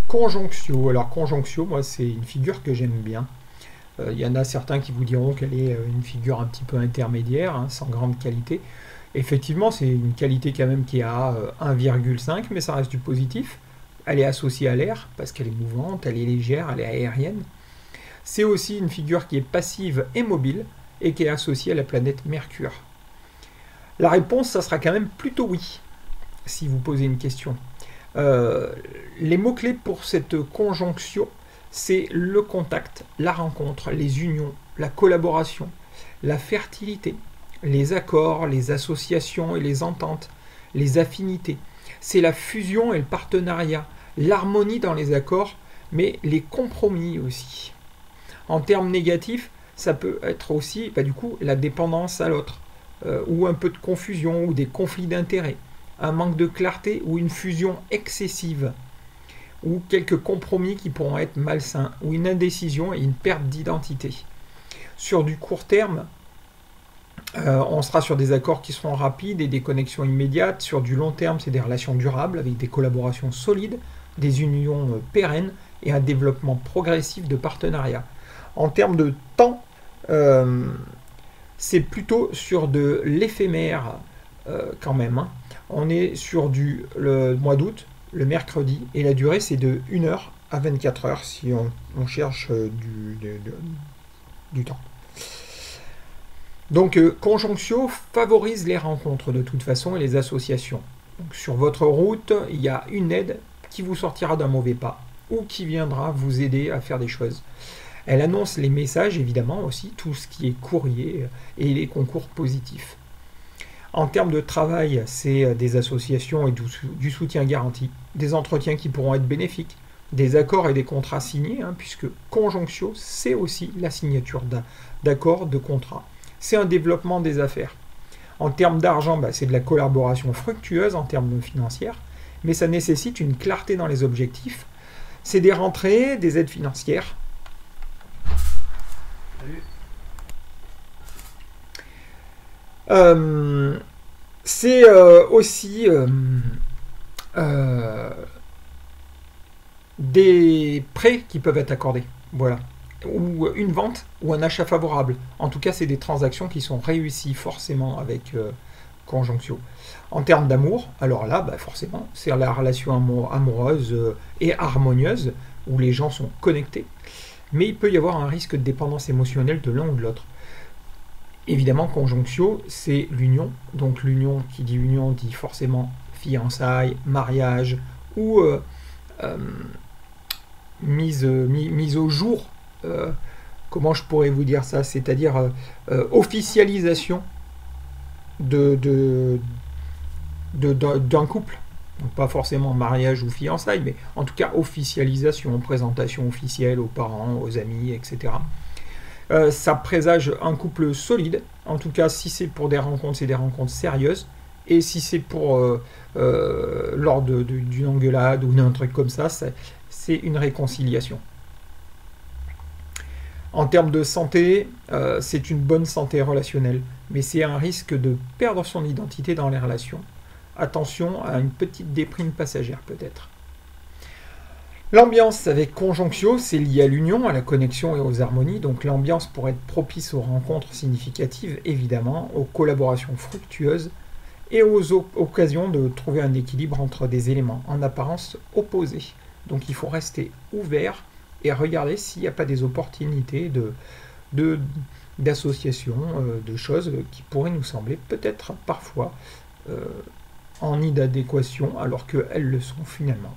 Conjonctio. Alors Conjonctio, moi c'est une figure que j'aime bien. Il y en a certains qui vous diront qu'elle est une figure un petit peu intermédiaire, hein, sans grande qualité. Effectivement, c'est une qualité quand même qui est à 1,5, mais ça reste du positif. Elle est associée à l'air, parce qu'elle est mouvante, elle est légère, elle est aérienne. C'est aussi une figure qui est passive et mobile, et qui est associée à la planète Mercure. La réponse, ça sera quand même plutôt oui, si vous posez une question. Les mots-clés pour cette conjonction, c'est le contact, la rencontre, les unions, la collaboration, la fertilité, les accords, les associations et les ententes, les affinités. C'est la fusion et le partenariat, l'harmonie dans les accords, mais les compromis aussi. En termes négatifs, ça peut être aussi du coup la dépendance à l'autre, ou un peu de confusion, ou des conflits d'intérêts, un manque de clarté ou une fusion excessive, ou quelques compromis qui pourront être malsains, ou une indécision et une perte d'identité. Sur du court terme, on sera sur des accords qui seront rapides et des connexions immédiates. Sur du long terme, c'est des relations durables avec des collaborations solides, des unions pérennes et un développement progressif de partenariats. En termes de temps, c'est plutôt sur de l'éphémère quand même. Hein. On est sur le mois d'août, le mercredi, et la durée c'est de 1 heure à 24 heures si on cherche du temps. Donc Conjonctio favorise les rencontres de toute façon et les associations. Donc, sur votre route, il y a une aide qui vous sortira d'un mauvais pas ou qui viendra vous aider à faire des choses. Elle annonce les messages évidemment aussi, tout ce qui est courrier et les concours positifs. En termes de travail, c'est des associations et du soutien garanti, des entretiens qui pourront être bénéfiques, des accords et des contrats signés, hein, puisque Conjonctio, c'est aussi la signature d'accords, de contrats. C'est un développement des affaires. En termes d'argent, c'est de la collaboration fructueuse en termes financiers, mais ça nécessite une clarté dans les objectifs. C'est des rentrées, des aides financières. C'est aussi des prêts qui peuvent être accordés. Voilà. Ou une vente ou un achat favorable. En tout cas, c'est des transactions qui sont réussies forcément avec Conjonctio. En termes d'amour, alors là, forcément, c'est la relation amoureuse et harmonieuse où les gens sont connectés. Mais il peut y avoir un risque de dépendance émotionnelle de l'un ou de l'autre. Évidemment, Conjonctio, c'est l'union. Donc l'union, qui dit union, dit forcément fiançailles, mariage ou mise au jour. Comment je pourrais vous dire ça? C'est-à-dire officialisation d'un couple. Donc pas forcément mariage ou fiançailles, mais en tout cas officialisation, présentation officielle aux parents, aux amis, etc. Ça présage un couple solide. En tout cas, si c'est pour des rencontres, c'est des rencontres sérieuses. Et si c'est pour lors d'une engueulade ou d'un truc comme ça, c'est une réconciliation. En termes de santé, c'est une bonne santé relationnelle, mais c'est un risque de perdre son identité dans les relations. Attention à une petite déprime passagère peut-être. L'ambiance avec Conjonctio, c'est lié à l'union, à la connexion et aux harmonies. Donc l'ambiance pourrait être propice aux rencontres significatives, évidemment, aux collaborations fructueuses et aux occasions de trouver un équilibre entre des éléments en apparence opposés. Donc il faut rester ouvert et regarder s'il n'y a pas des opportunités d'associations, de choses qui pourraient nous sembler peut-être parfois en inadéquation alors qu'elles le sont finalement.